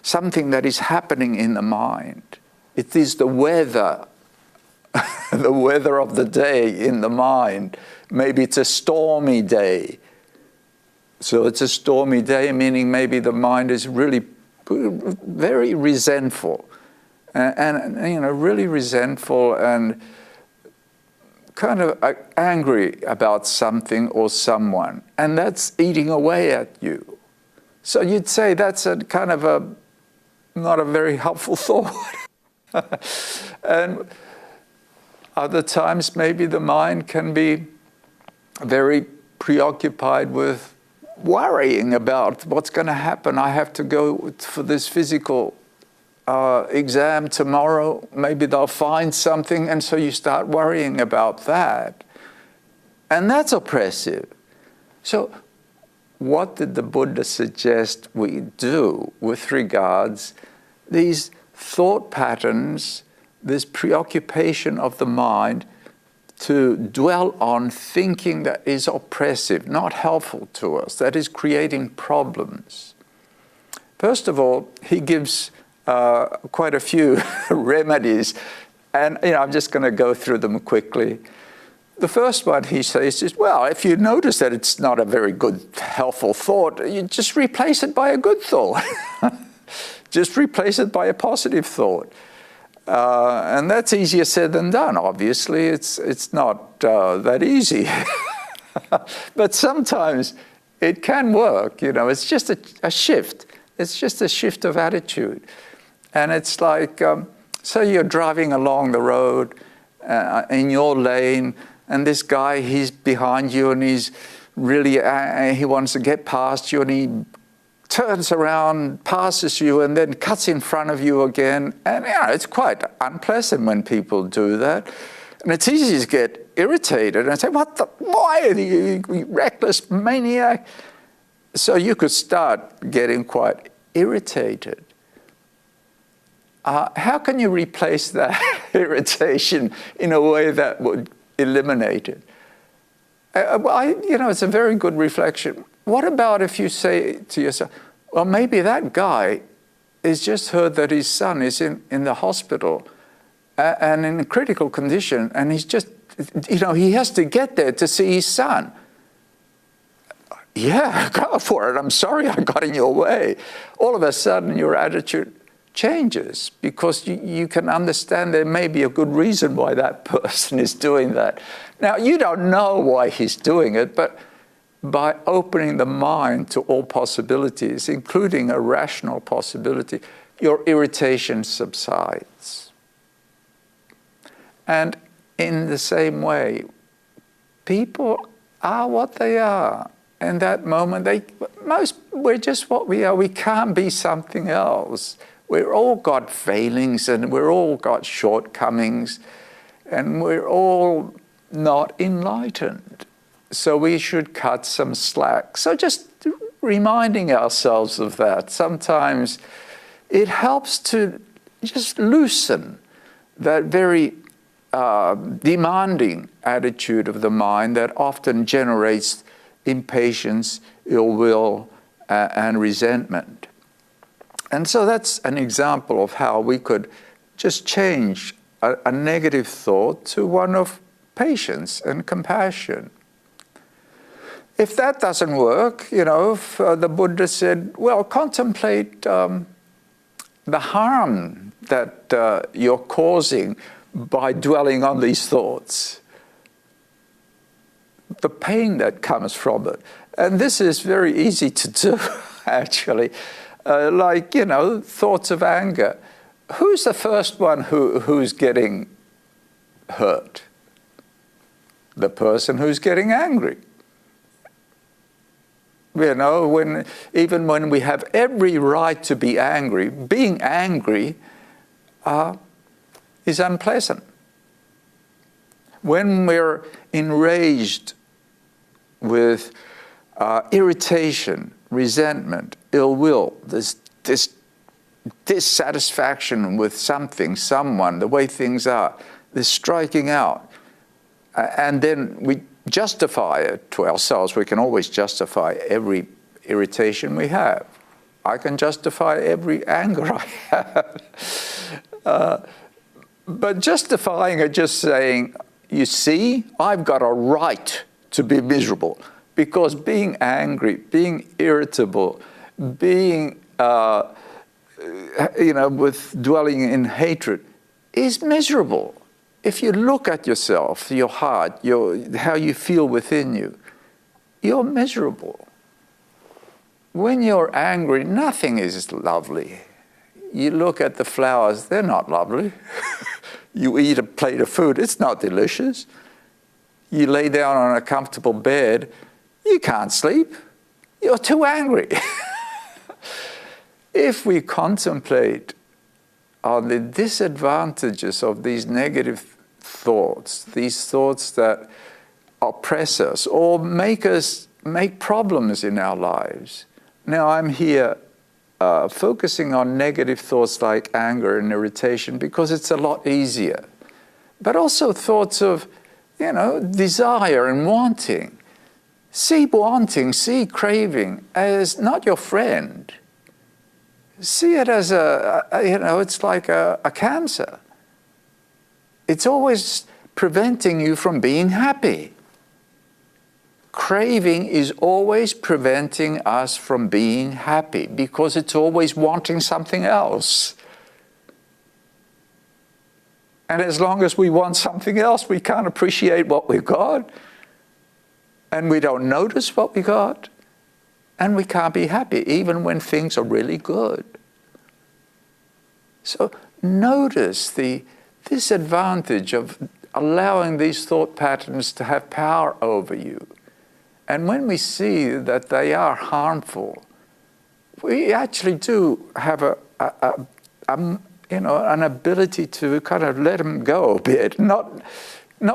something that is happening in the mind. It is the weather, the weather of the day in the mind. Maybe it's a stormy day. So it's a stormy day, meaning maybe the mind is really very resentful. And really resentful and kind of angry about something or someone. And that's eating away at you. So you'd say that's a kind of not a very helpful thought. And other times maybe the mind can be very preoccupied with worrying about what's going to happen. I have to go for this physical exam tomorrow, maybe they'll find something, and so you start worrying about that. And that's oppressive. So what did the Buddha suggest we do with regards these thought patterns, this preoccupation of the mind to dwell on thinking that is oppressive, not helpful to us, that is creating problems? First of all, he gives quite a few remedies, and I'm just going to go through them quickly. The first one he says is, well, if you notice that it's not a very good, helpful thought, you just replace it by a good thought. Just replace it by a positive thought. And that's easier said than done, obviously. It's not that easy. But sometimes it can work, It's just a shift. It's just a shift of attitude. And it's like, so you're driving along the road in your lane, and this guy, he's behind you, and he's really, he wants to get past you, and he turns around, passes you, and then cuts in front of you again. And it's quite unpleasant when people do that. And it's easy to get irritated and say, why are you reckless maniac? So you could start getting quite irritated. How can you replace that irritation in a way that would eliminate it? It's a very good reflection. What about if you say to yourself, well, maybe that guy has just heard that his son is in the hospital and in a critical condition, and he's just, he has to get there to see his son. Yeah, go for it. I'm sorry I got in your way. All of a sudden, your attitude changes because you can understand there may be a good reason why that person is doing that. Now, you don't know why he's doing it, but by opening the mind to all possibilities, including a rational possibility, your irritation subsides. And in the same way, people are what they are. In that moment, we're just what we are. We can't be something else. We've all got failings, and we've all got shortcomings, and we're all not enlightened. So we should cut some slack. So just reminding ourselves of that. Sometimes it helps to just loosen that very demanding attitude of the mind that often generates impatience, ill will, and resentment. And so that's an example of how we could just change a negative thought to one of patience and compassion. If that doesn't work, if the Buddha said, well, contemplate the harm that you're causing by dwelling on these thoughts, the pain that comes from it. And this is very easy to do, actually. Thoughts of anger. Who's the first one who's getting hurt? The person who's getting angry. Even when we have every right to be angry, being angry is unpleasant. When we're enraged with irritation, resentment, ill will, this dissatisfaction with something, someone, the way things are, this striking out, and then we justify it to ourselves. We can always justify every irritation we have. I can justify every anger I have. But justifying it, just saying, you see, I've got a right to be miserable, because being angry, being irritable, being, with dwelling in hatred is miserable. If you look at yourself, your heart, how you feel within you, you're miserable. When you're angry, nothing is lovely. You look at the flowers, they're not lovely. You eat a plate of food, it's not delicious. You lay down on a comfortable bed, you can't sleep. You're too angry. If we contemplate on the disadvantages of these negative thoughts, these thoughts that oppress us or make problems in our lives. Now I'm here focusing on negative thoughts like anger and irritation because it's a lot easier. But also thoughts of, desire and wanting. See craving as not your friend. See it as it's like a cancer. It's always preventing you from being happy. Craving is always preventing us from being happy because it's always wanting something else. And as long as we want something else, we can't appreciate what we've got. And we don't notice what we got. And we can't be happy, even when things are really good. So notice the disadvantage of allowing these thought patterns to have power over you. And when we see that they are harmful, we actually do have an ability to kind of let them go a bit, not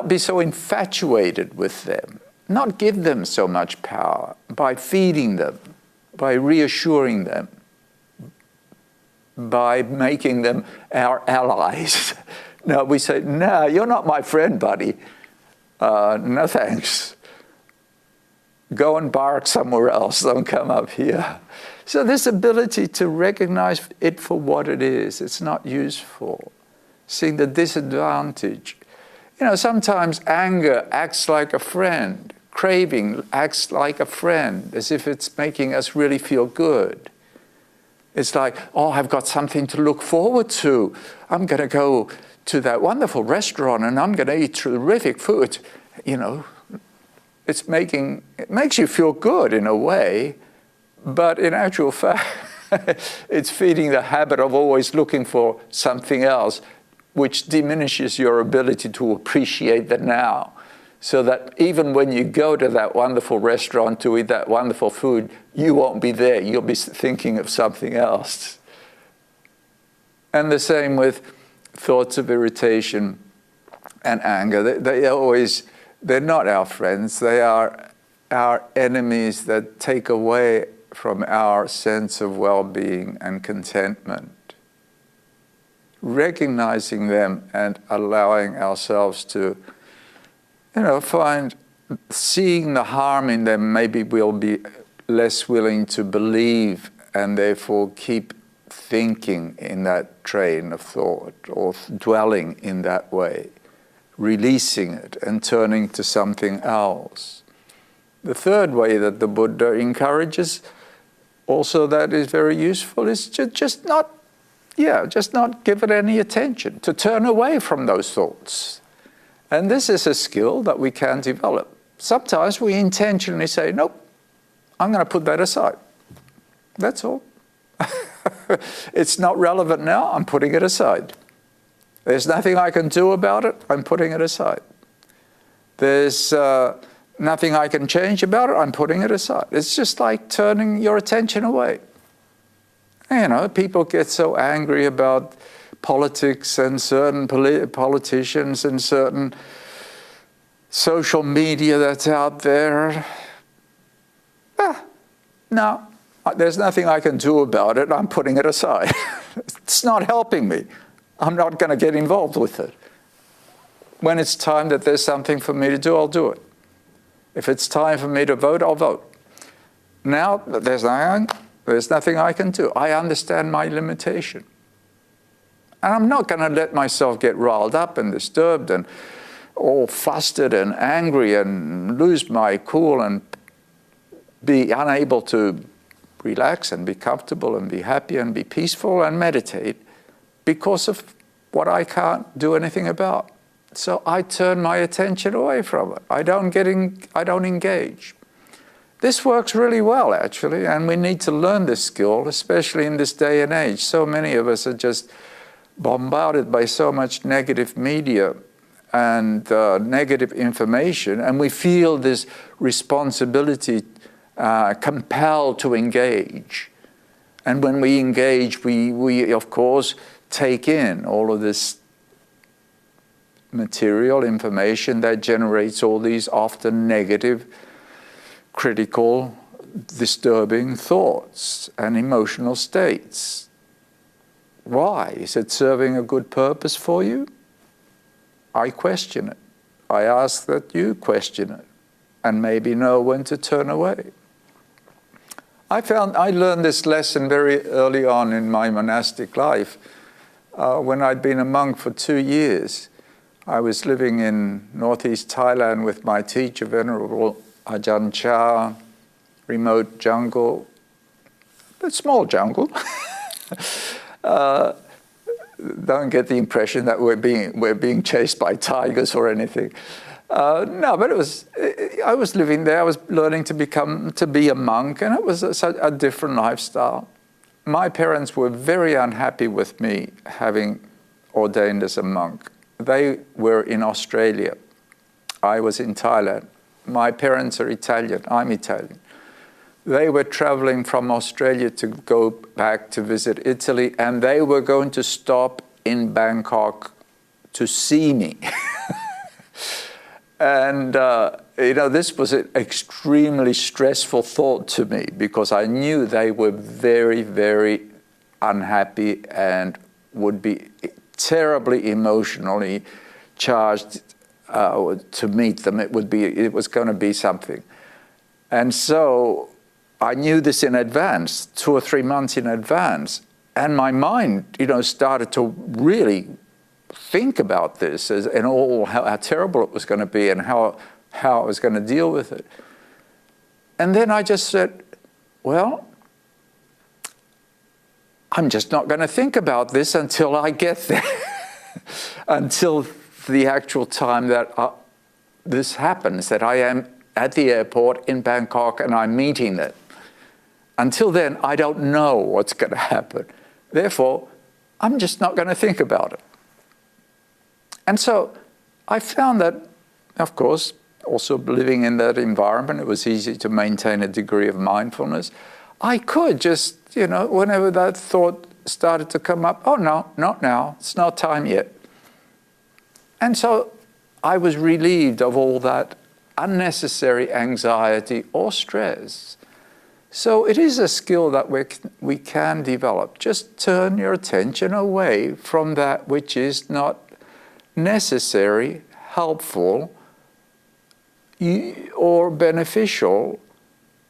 be so infatuated with them, not give them so much power by feeding them, by reassuring them, by making them our allies. No, we say, no, you're not my friend, buddy. No thanks. Go and bark somewhere else, don't come up here. So this ability to recognize it for what it is, it's not useful. Seeing the disadvantage. Sometimes anger acts like a friend. Craving acts like a friend, as if it's making us really feel good. It's like, oh, I've got something to look forward to. I'm going to go to that wonderful restaurant and I'm going to eat terrific food. It makes you feel good in a way, but in actual fact, it's feeding the habit of always looking for something else, which diminishes your ability to appreciate the now. So that even when you go to that wonderful restaurant to eat that wonderful food, you won't be there. You'll be thinking of something else. And the same with thoughts of irritation and anger. They're not our friends. They are our enemies that take away from our sense of well-being and contentment. Recognizing them and allowing ourselves to seeing the harm in them, maybe we'll be less willing to believe and therefore keep thinking in that train of thought or dwelling in that way, releasing it and turning to something else. The third way that the Buddha encourages, also that is very useful, is to just not give it any attention, to turn away from those thoughts. And this is a skill that we can develop. Sometimes we intentionally say, nope, I'm going to put that aside. That's all. It's not relevant now, I'm putting it aside. There's nothing I can do about it, I'm putting it aside. There's nothing I can change about it, I'm putting it aside. It's just like turning your attention away. People get so angry about politics and certain politicians and certain social media that's out there. No, there's nothing I can do about it. I'm putting it aside. It's not helping me. I'm not going to get involved with it. When it's time that there's something for me to do, I'll do it. If it's time for me to vote, I'll vote. Now, there's nothing I can do. I understand my limitation. And I'm not going to let myself get riled up and disturbed and all flustered and angry and lose my cool and be unable to relax and be comfortable and be happy and be peaceful and meditate because of what I can't do anything about. So I turn my attention away from it. I don't engage. This works really well, actually, and we need to learn this skill, especially in this day and age. So many of us are just bombarded by so much negative media and negative information, and we feel this responsibility, compelled to engage. And when we engage, we of course take in all of this material information that generates all these often negative, critical, disturbing thoughts and emotional states. Why? Is it serving a good purpose for you? I question it. I ask that you question it and maybe know when to turn away. I learned this lesson very early on in my monastic life. When I'd been a monk for 2 years, I was living in northeast Thailand with my teacher, Venerable Ajahn Chah, remote jungle, but small jungle. Don't get the impression that we're being chased by tigers or anything. No, but I was living there. I was learning to be a monk, and it was a different lifestyle. My parents were very unhappy with me having ordained as a monk. They were in Australia. I was in Thailand. My parents are Italian. I'm Italian. They were traveling from Australia to go back to visit Italy, and they were going to stop in Bangkok to see me. And, this was an extremely stressful thought to me, because I knew they were very, very unhappy and would be terribly emotionally charged to meet them. It was going to be something. And so I knew this in advance, 2 or 3 months in advance. And my mind, started to really think about this and how terrible it was going to be and how I was going to deal with it. And then I just said, well, I'm just not going to think about this until I get there, until the actual time that this happens, that I am at the airport in Bangkok and I'm meeting them. Until then, I don't know what's going to happen. Therefore, I'm just not going to think about it. And so I found that, of course, also living in that environment, it was easy to maintain a degree of mindfulness. I could just, whenever that thought started to come up, oh, no, not now. It's not time yet. And so I was relieved of all that unnecessary anxiety or stress. So it is a skill that we can develop. Just turn your attention away from that which is not necessary, helpful, or beneficial,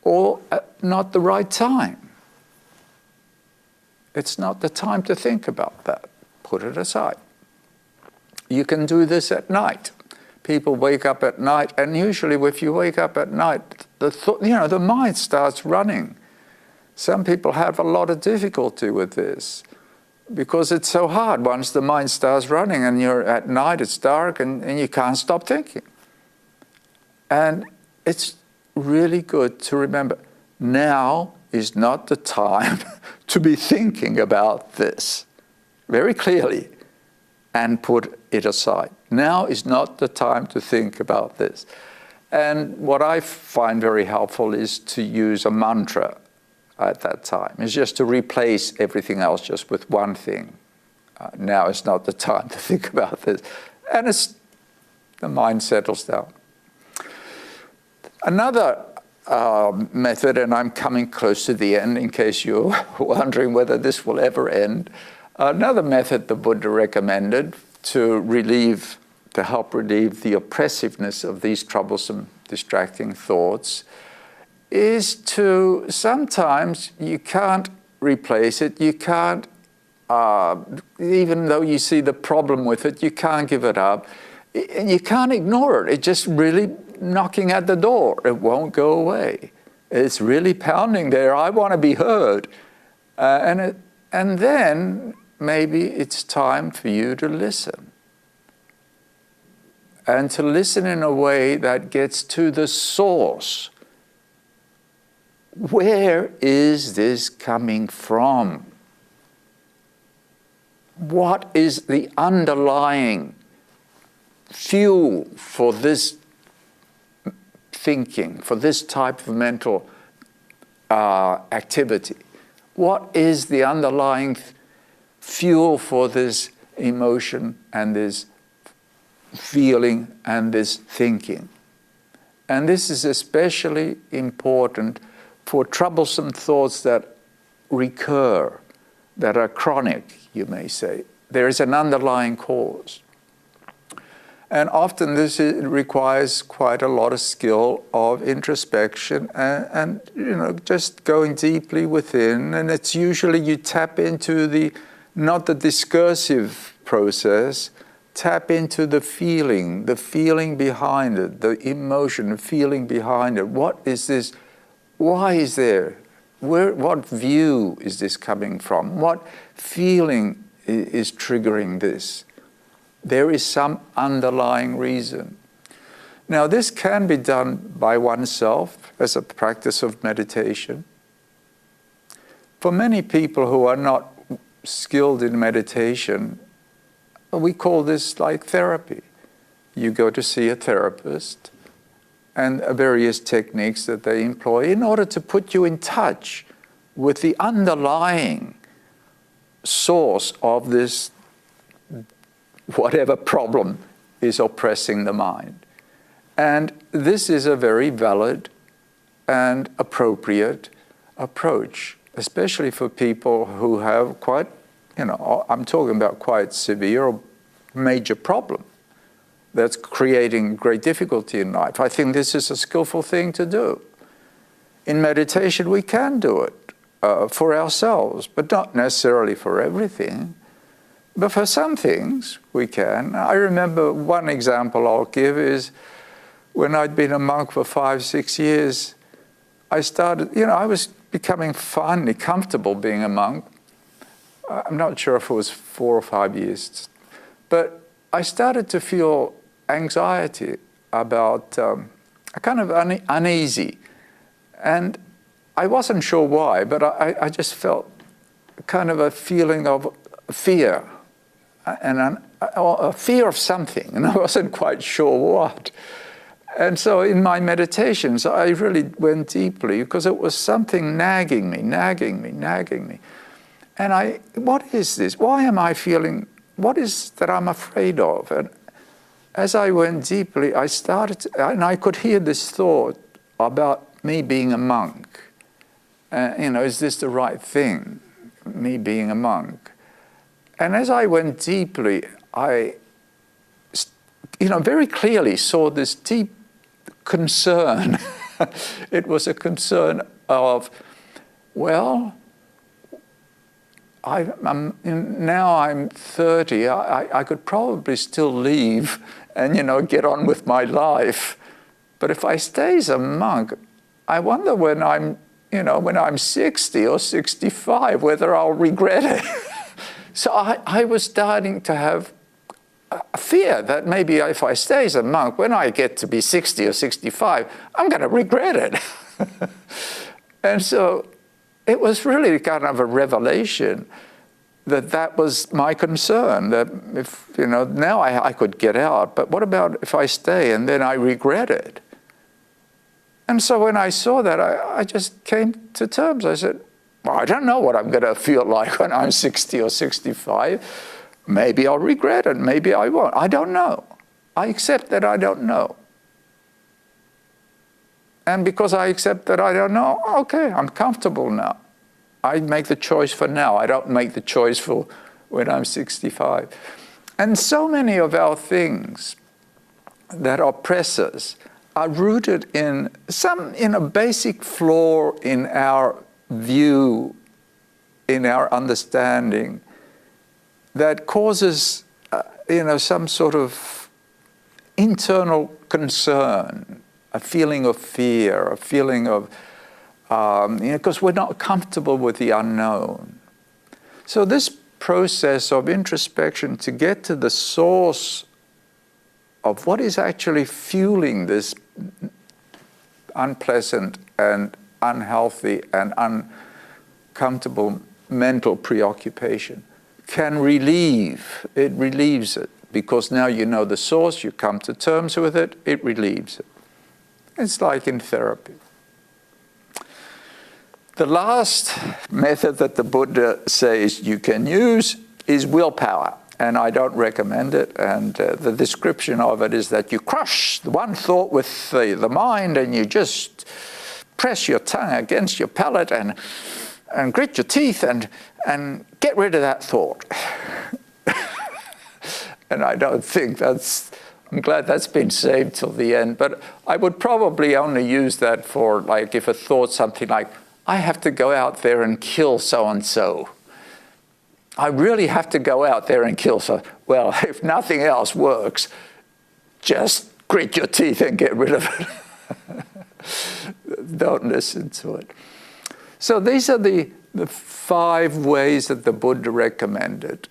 or not the right time. It's not the time to think about that. Put it aside. You can do this at night. People wake up at night, and usually if you wake up at night, the mind starts running. Some people have a lot of difficulty with this because it's so hard. Once the mind starts running and you're at night, it's dark, and you can't stop thinking. And it's really good to remember, now is not the time to be thinking about this very clearly and put it aside. Now is not the time to think about this. And what I find very helpful is to use a mantra at that time. It's just to replace everything else just with one thing. Now is not the time to think about this. And the mind settles down. Another method, and I'm coming close to the end in case you're wondering whether this will ever end. Another method the Buddha recommended to help relieve the oppressiveness of these troublesome, distracting thoughts is to, sometimes you can't replace it, you can't, even though you see the problem with it, you can't give it up, and you can't ignore it. It's just really knocking at the door. It won't go away. It's really pounding there. I want to be heard. And then maybe it's time for you to listen. And to listen in a way that gets to the source. Where is this coming from? What is the underlying fuel for this thinking, for this type of mental activity? What is the underlying fuel for this emotion and this feeling and this thinking? And this is especially important for troublesome thoughts that recur, that are chronic, you may say. There is an underlying cause. And often this requires quite a lot of skill of introspection and just going deeply within. And it's usually you tap into not the discursive process, tap into the feeling behind it, the emotion, the feeling behind it. What is this? Why is there? What view is this coming from? What feeling is triggering this. There is some underlying reason. Now, this can be done by oneself as a practice of meditation. For many people who are not skilled in meditation, we call this like therapy. You go to see a therapist, and various techniques that they employ in order to put you in touch with the underlying source of this whatever problem is oppressing the mind. And this is a very valid and appropriate approach, especially for people who have quite, I'm talking about quite severe or major problem that's creating great difficulty in life. I think this is a skillful thing to do. In meditation, we can do it for ourselves, but not necessarily for everything. But for some things, we can. I remember one example I'll give is when I'd been a monk for 5-6 years, I started, I was becoming finally comfortable being a monk. I'm not sure if it was 4 or 5 years, but I started to feel anxiety about, kind of uneasy. And I wasn't sure why, but I just felt kind of a feeling of fear, and a fear of something, and I wasn't quite sure what. And so in my meditations, I really went deeply because it was something nagging me. And what is this? Why am I feeling, what is that I'm afraid of? And as I went deeply, I started, and I could hear this thought about me being a monk. Is this the right thing, me being a monk? And as I went deeply, I, very clearly saw this deep concern. It was a concern of, well, now I'm 30, I could probably still leave and, get on with my life. But if I stay as a monk, I wonder when I'm 60 or 65, whether I'll regret it. So I was starting to have a fear that maybe if I stay as a monk, when I get to be 60 or 65, I'm going to regret it. And so it was really kind of a revelation that was my concern, that if, now I could get out, but what about if I stay and then I regret it? And so when I saw that, I just came to terms. I said, well, I don't know what I'm going to feel like when I'm 60 or 65. Maybe I'll regret it, maybe I won't. I don't know. I accept that I don't know. And because I accept that I don't know, okay, I'm comfortable now. I make the choice for now. I don't make the choice for when I'm 65. And so many of our things that oppress us are rooted in a basic flaw in our view, in our understanding, that causes, some sort of internal concern, a feeling of fear, a feeling of, because we're not comfortable with the unknown. So this process of introspection to get to the source of what is actually fueling this unpleasant and unhealthy and uncomfortable mental preoccupation can it relieves it, because now you know the source, you come to terms with it, it relieves it. It's like in therapy. The last method that the Buddha says you can use is willpower, and I don't recommend it, and the description of it is that you crush the one thought with the mind, and you just press your tongue against your palate and grit your teeth and get rid of that thought. And I don't think I'm glad that's been saved till the end, but I would probably only use that for, like, if a thought, something like, I have to go out there and kill so-and-so. I really have to go out there and kill so. Well, if nothing else works, just grit your teeth and get rid of it. Don't listen to it. So these are the 5 ways that the Buddha recommended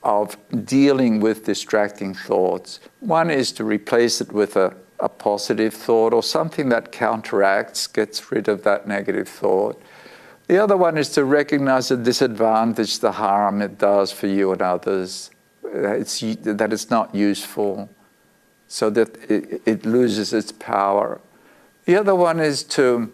of dealing with distracting thoughts. One is to replace it with a positive thought or something that counteracts, gets rid of that negative thought. The other one is to recognize the disadvantage, the harm it does for you and others, that it's not useful, so that it loses its power. The other one is to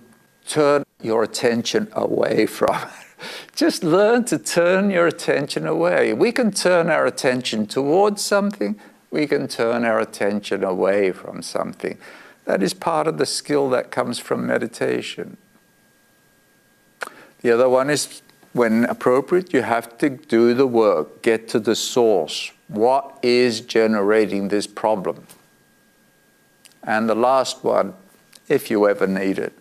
turn your attention away from it. Just learn to turn your attention away. We can turn our attention towards something, we can turn our attention away from something. That is part of the skill that comes from meditation. The other one is, when appropriate, you have to do the work, get to the source. What is generating this problem? And the last one, if you ever need it,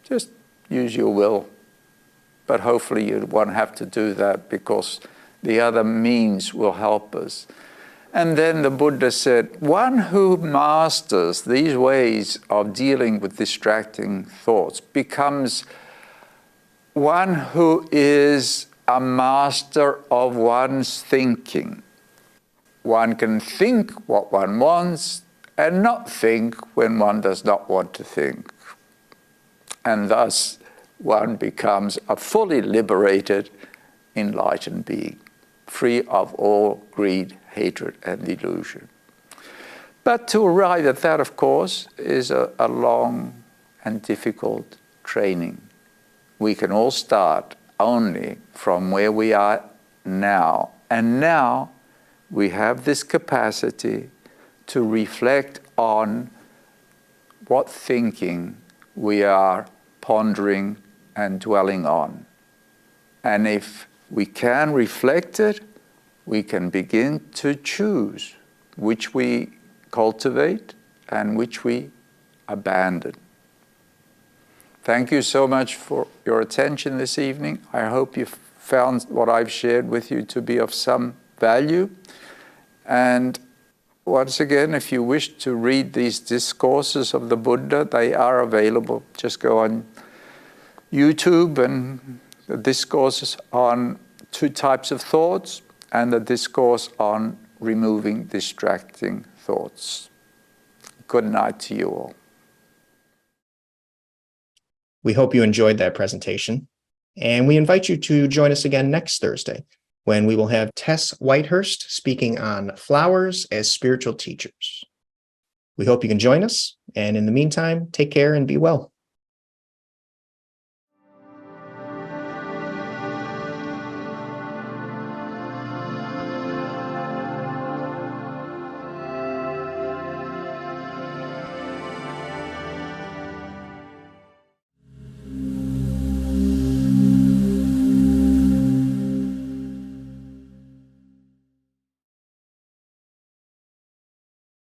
just use your will. But hopefully you won't have to do that, because the other means will help us. And then the Buddha said, one who masters these ways of dealing with distracting thoughts becomes one who is a master of one's thinking. One can think what one wants and not think when one does not want to think. And thus, one becomes a fully liberated, enlightened being, free of all greed, hatred, and delusion. But to arrive at that, of course, is a long and difficult training. We can all start only from where we are now. And now we have this capacity to reflect on what thinking we are pondering and dwelling on. And if we can reflect it, we can begin to choose which we cultivate and which we abandon. Thank you so much for your attention this evening. I hope you found what I've shared with you to be of some value. And once again, if you wish to read these discourses of the Buddha, they are available. Just go on YouTube, and the discourses on 2 types of thoughts and the discourse on removing distracting thoughts. Good night to you all. We hope you enjoyed that presentation, and we invite you to join us again next Thursday, when we will have Tess Whitehurst speaking on flowers as spiritual teachers. We hope you can join us, and in the meantime, take care and be well.